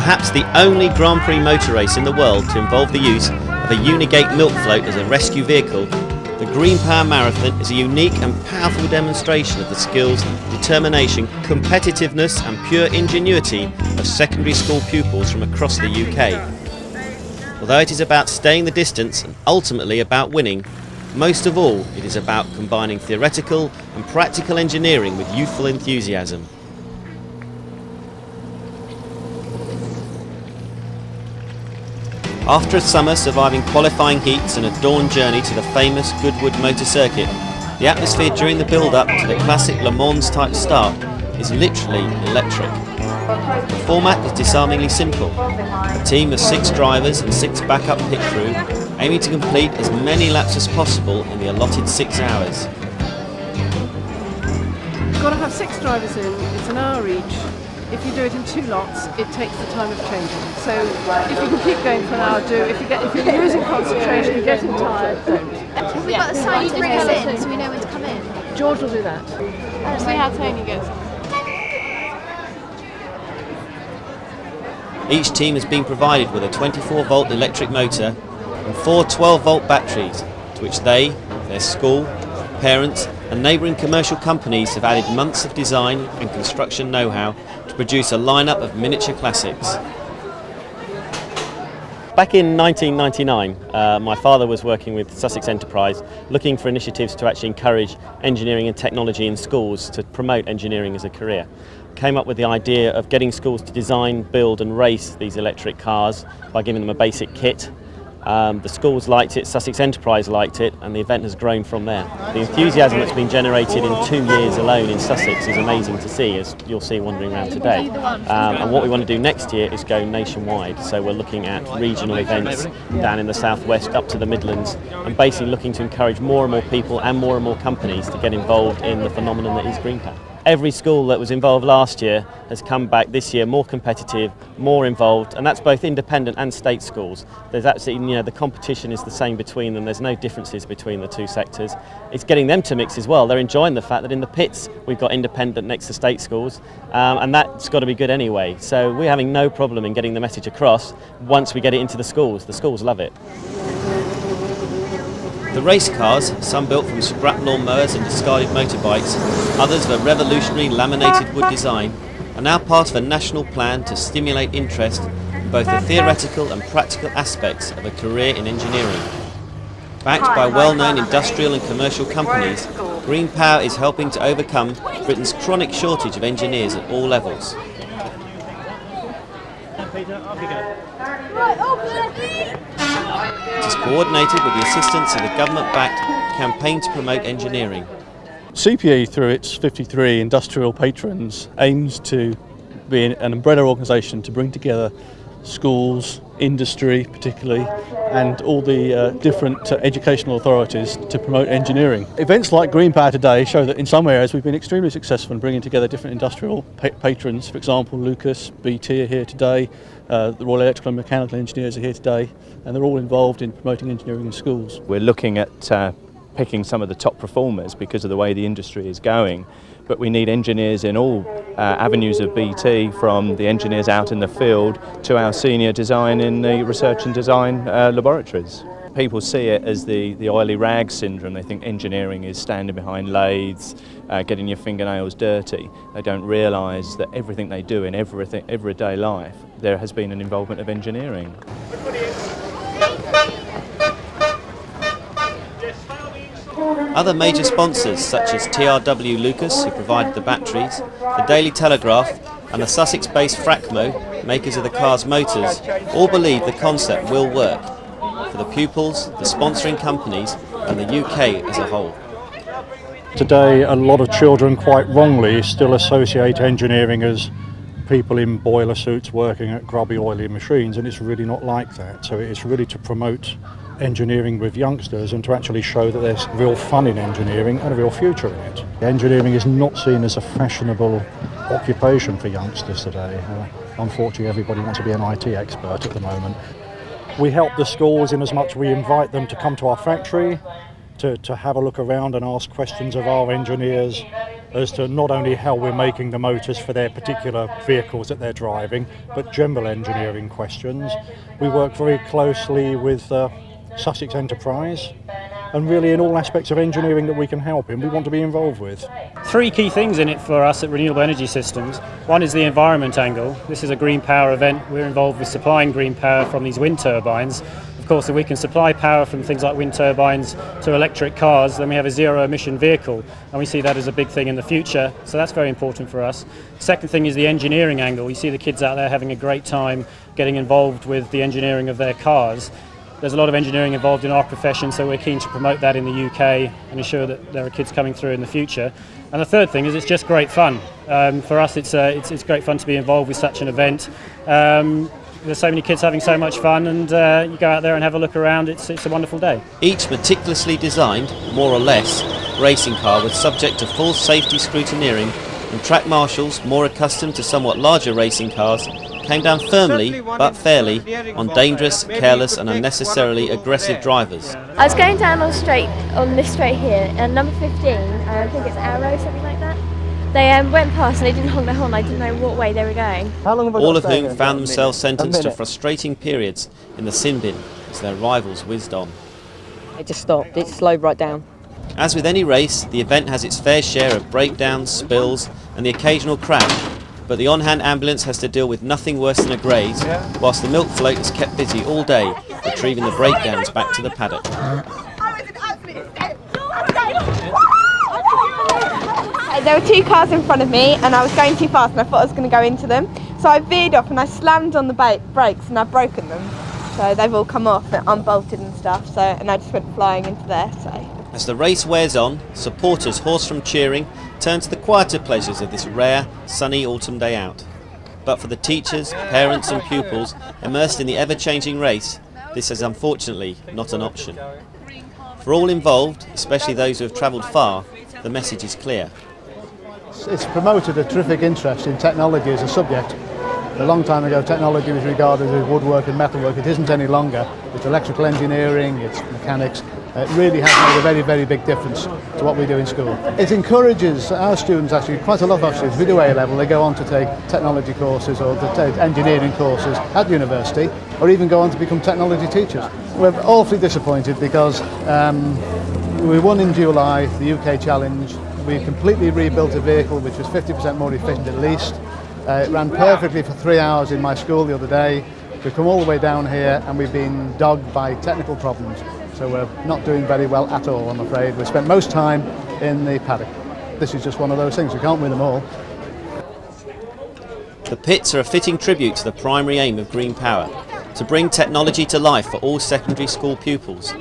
perhaps the only Grand Prix motor race in the world to involve the use of a Unigate milk float as a rescue vehicle, the Greenpower Marathon is a unique and powerful demonstration of the skills, determination, competitiveness and pure ingenuity of secondary school pupils from across the UK. Although it is about staying the distance and ultimately about winning, most of all it is about combining theoretical and practical engineering with youthful enthusiasm. After a summer surviving qualifying heats and a dawn journey to the famous Goodwood Motor Circuit, the atmosphere during the build-up to the classic Le Mans type start is literally electric. The format is disarmingly simple. A team of 6 drivers and 6 backup pit crew aiming to complete as many laps as possible in the allotted 6 hours. You've got to have 6 drivers in, it's an hour each. If you do it in 2 lots, it takes the time of changing. So if you can keep going for an hour, do. If you're losing concentration, you're getting tired, don't. Have we got a sign to bring us in so we know when to come in? George will do that. Let's see how Tony goes. Each team has been provided with a 24-volt electric motor and 4 12-volt batteries, to which they, their school, parents and neighbouring commercial companies have added months of design and construction know-how to produce a lineup of miniature classics. Back in 1999, my father was working with Sussex Enterprise, looking for initiatives to actually encourage engineering and technology in schools to promote engineering as a career. Came up with the idea of getting schools to design, build and race these electric cars by giving them a basic kit. The schools liked it, Sussex Enterprise liked it, and the event has grown from there. The enthusiasm that's been generated in 2 years alone in Sussex is amazing to see, as you'll see wandering around today. And what we want to do next year is go nationwide. So we're looking at regional events down in the southwest up to the Midlands, and basically looking to encourage more and more people and more companies to get involved in the phenomenon that is Greenpower. Every school that was involved last year has come back this year more competitive, more involved, and that's both independent and state schools. There's absolutely, the competition is the same between them. There's no differences between the 2 sectors. It's getting them to mix as well. They're enjoying the fact that in the pits we've got independent next to state schools, and that's got to be good anyway. So we're having no problem in getting the message across once we get it into the schools. The schools love it. The race cars, some built from scrap lawnmowers and discarded motorbikes, others of a revolutionary laminated wood design, are now part of a national plan to stimulate interest in both the theoretical and practical aspects of a career in engineering. Backed by well-known industrial and commercial companies, Greenpower is helping to overcome Britain's chronic shortage of engineers at all levels. It is coordinated with the assistance of the government-backed Campaign to Promote Engineering. CPE, through its 53 industrial patrons, aims to be an umbrella organisation to bring together schools, industry particularly, and all the different educational authorities to promote engineering. Events like Greenpower today show that in some areas we've been extremely successful in bringing together different industrial patrons. For example, Lucas, BT are here today, the Royal Electrical and Mechanical Engineers are here today, and they're all involved in promoting engineering in schools. We're looking at picking some of the top performers because of the way the industry is going, but we need engineers in all avenues of BT, from the engineers out in the field to our senior design in the research and design laboratories. People see it as the oily rag syndrome. They think engineering is standing behind lathes, getting your fingernails dirty. They don't realise that everything they do in everyday life, there has been an involvement of engineering. Other major sponsors such as TRW Lucas, who provided the batteries, the Daily Telegraph and the Sussex-based Fracmo, makers of the car's motors, all believe the concept will work for the pupils, the sponsoring companies and the UK as a whole. Today a lot of children quite wrongly still associate engineering as people in boiler suits working at grubby oily machines, and it's really not like that. So it's really to promote engineering with youngsters and to actually show that there's real fun in engineering and a real future in it. Engineering is not seen as a fashionable occupation for youngsters today. Unfortunately, everybody wants to be an IT expert at the moment. We help the schools in as much we invite them to come to our factory, to have a look around and ask questions of our engineers as to not only how we're making the motors for their particular vehicles that they're driving, but general engineering questions. We work very closely with Sussex Enterprise, and really in all aspects of engineering that we can help in, we want to be involved with. Three key things in it for us at Renewable Energy Systems. One is the environment angle. This is a green power event. We're involved with supplying green power from these wind turbines. Of course, if we can supply power from things like wind turbines to electric cars, then we have a zero emission vehicle, and we see that as a big thing in the future, so that's very important for us. Second thing is the engineering angle. You see the kids out there having a great time getting involved with the engineering of their cars. There's a lot of engineering involved in our profession, so we're keen to promote that in the UK and ensure that there are kids coming through in the future. And the third thing is it's just great fun. For us, it's great fun to be involved with such an event. There's so many kids having so much fun, and you go out there and have a look around. It's a wonderful day. Each meticulously designed, more or less, racing car was subject to full safety scrutineering, and track marshals, more accustomed to somewhat larger racing cars, came down firmly but fairly on dangerous, careless and unnecessarily aggressive drivers. I was going down on this straight here, and number 15, I think it's Arrow, something like that. They went past and they didn't honk their horn. I didn't know what way they were going. All of whom found themselves sentenced to frustrating periods in the sin bin as their rivals whizzed on. It just stopped, it slowed right down. As with any race, the event has its fair share of breakdowns, spills and the occasional crash, but the on-hand ambulance has to deal with nothing worse than a graze, whilst the milk float is kept busy all day, retrieving the breakdowns back to the paddock. There were two cars in front of me and I was going too fast and I thought I was going to go into them. So I veered off and I slammed on the brakes and I've broken them. So they've all come off and unbolted and stuff, and I just went flying into there. As the race wears on, supporters hoarse from cheering turn to the quieter pleasures of this rare, sunny autumn day out. But for the teachers, parents and pupils immersed in the ever-changing race, this is unfortunately not an option. For all involved, especially those who have travelled far, the message is clear. It's promoted a terrific interest in technology as a subject. A long time ago, technology was regarded as woodwork and metalwork. It isn't any longer. It's electrical engineering, it's mechanics. It really has made a very, very big difference to what we do in school. It encourages our students, actually, quite a lot of our students, we do A-level, they go on to take technology courses or to take engineering courses at university, or even go on to become technology teachers. We're awfully disappointed because we won in July the UK Challenge. We completely rebuilt a vehicle which was 50% more efficient at least. It ran perfectly for 3 hours in my school the other day. We've come all the way down here and we've been dogged by technical problems. So we're not doing very well at all, I'm afraid. We spent most time in the paddock. This is just one of those things, we can't win them all. The pits are a fitting tribute to the primary aim of Greenpower, to bring technology to life for all secondary school pupils,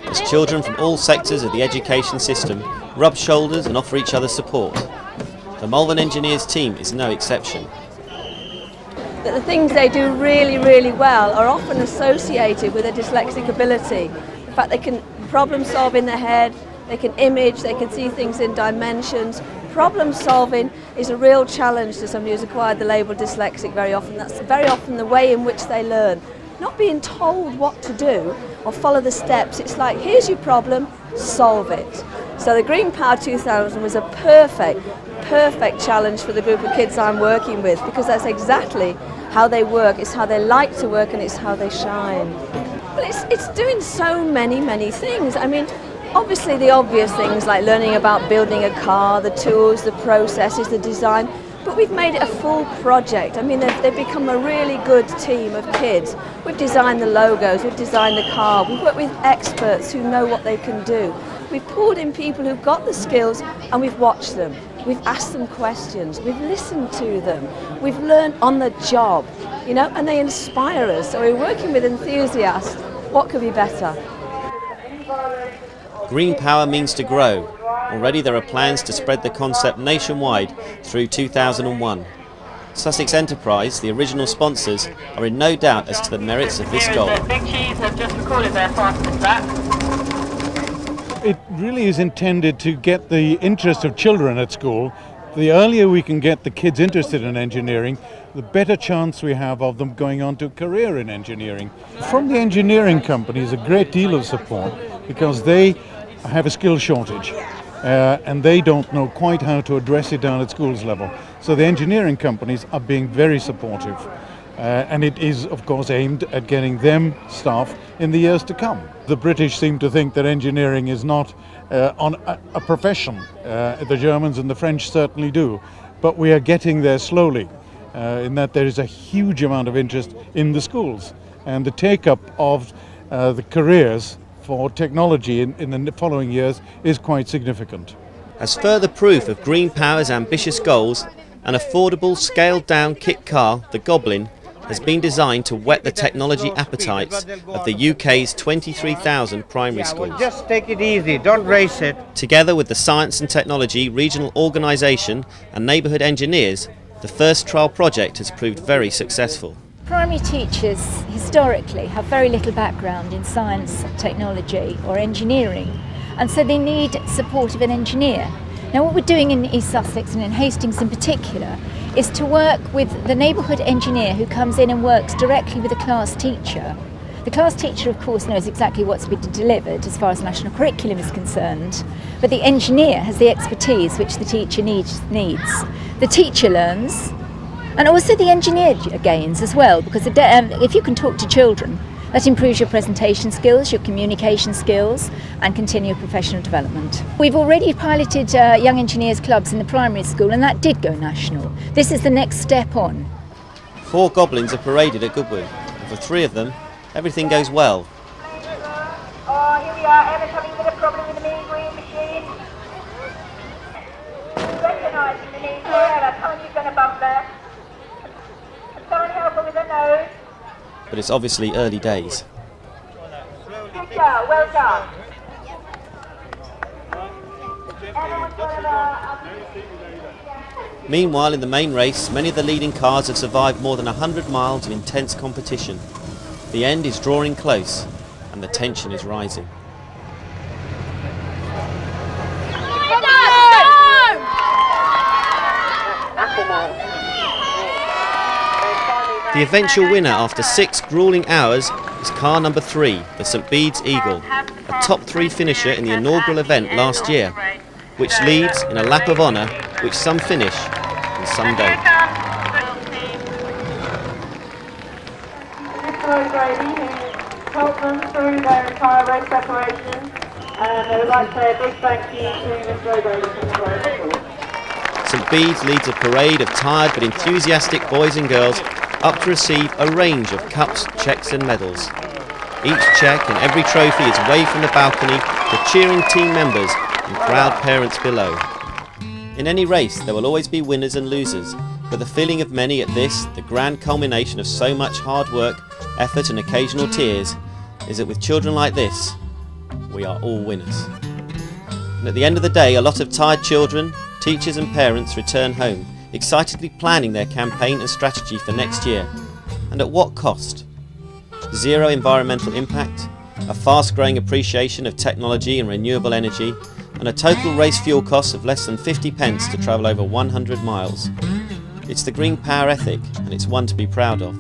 as children from all sectors of the education system rub shoulders and offer each other support. The Malvern Engineers team is no exception. That the things they do really, really well are often associated with a dyslexic ability. In fact, they can problem solve in their head, they can image, they can see things in dimensions. Problem solving is a real challenge to somebody who's acquired the label dyslexic very often. That's very often the way in which they learn. Not being told what to do or follow the steps. It's like, here's your problem, solve it. So the Greenpower 2000 was a perfect challenge for the group of kids I'm working with, because that's exactly how they work, it's how they like to work, and it's how they shine. Well, it's doing so many things. I mean, obviously the obvious things like learning about building a car, the tools, the processes, the design, but we've made it a full project. I mean, they've become a really good team of kids. We've designed the logos, we've designed the car, we've worked with experts who know what they can do. We've pulled in people who've got the skills and we've watched them. We've asked them questions, we've listened to them, we've learned on the job, and they inspire us. So we're working with enthusiasts. What could be better? Greenpower means to grow. Already there are plans to spread the concept nationwide through 2001. Sussex Enterprise, the original sponsors, are in no doubt as to the merits of this goal. It really is intended to get the interest of children at school. The earlier we can get the kids interested in engineering, the better chance we have of them going on to a career in engineering. From the engineering companies, a great deal of support because they have a skill shortage. and they don't know quite how to address it down at schools level. So the engineering companies are being very supportive. And it is, of course, aimed at getting them staff in the years to come. The British seem to think that engineering is not on a profession. The Germans and the French certainly do. But we are getting there slowly, in that there is a huge amount of interest in the schools. And the take-up of the careers for technology in the following years is quite significant. As further proof of Greenpower's ambitious goals, an affordable, scaled-down kit car, the Goblin, has been designed to whet the technology appetites of the UK's 23,000 primary schools. Just take it easy, don't race it. Together with the Science and Technology Regional Organisation and neighbourhood engineers, the first trial project has proved very successful. Primary teachers historically have very little background in science, technology or engineering, and so they need support of an engineer. Now what we're doing in East Sussex and in Hastings in particular is to work with the neighbourhood engineer who comes in and works directly with the class teacher. The class teacher of course knows exactly what's been delivered as far as national curriculum is concerned, but the engineer has the expertise which the teacher needs. The teacher learns, and also the engineer gains as well, because if you can talk to children, that improves your presentation skills, your communication skills, and continue professional development. We've already piloted young engineers clubs in the primary school, and that did go national. This is the next step on. 4 Goblins are paraded at Goodwood, and for 3 of them, everything goes well. Oh, here we are, Emma's having a bit of problem with the mean green machine. Recognising the need for Emma, come on, you're going to bump there. Someone help her with her nose. But it's obviously early days. Good girl, well done. Meanwhile, in the main race, many of the leading cars have survived more than 100 miles of intense competition. The end is drawing close, and the tension is rising. The eventual winner after 6 gruelling hours is car number 3, the St Bede's Eagle, a top 3 finisher in the inaugural event last year, which leads in a lap of honour which some finish and some don't. Helped them through their entire race preparation, and I would like to say a big thank you to Mr. O'Grady from the Royal. St Bede's leads a parade of tired but enthusiastic boys and girls up to receive a range of cups, cheques and medals. Each cheque and every trophy is waved from the balcony to cheering team members and proud parents below. In any race there will always be winners and losers, but the feeling of many at this, the grand culmination of so much hard work, effort and occasional tears, is that with children like this, we are all winners. And at the end of the day, a lot of tired children, teachers and parents return home, excitedly planning their campaign and strategy for next year. And at what cost? 0 environmental impact, a fast-growing appreciation of technology and renewable energy, and a total race fuel cost of less than 50 pence to travel over 100 miles. It's the Greenpower ethic, and it's one to be proud of.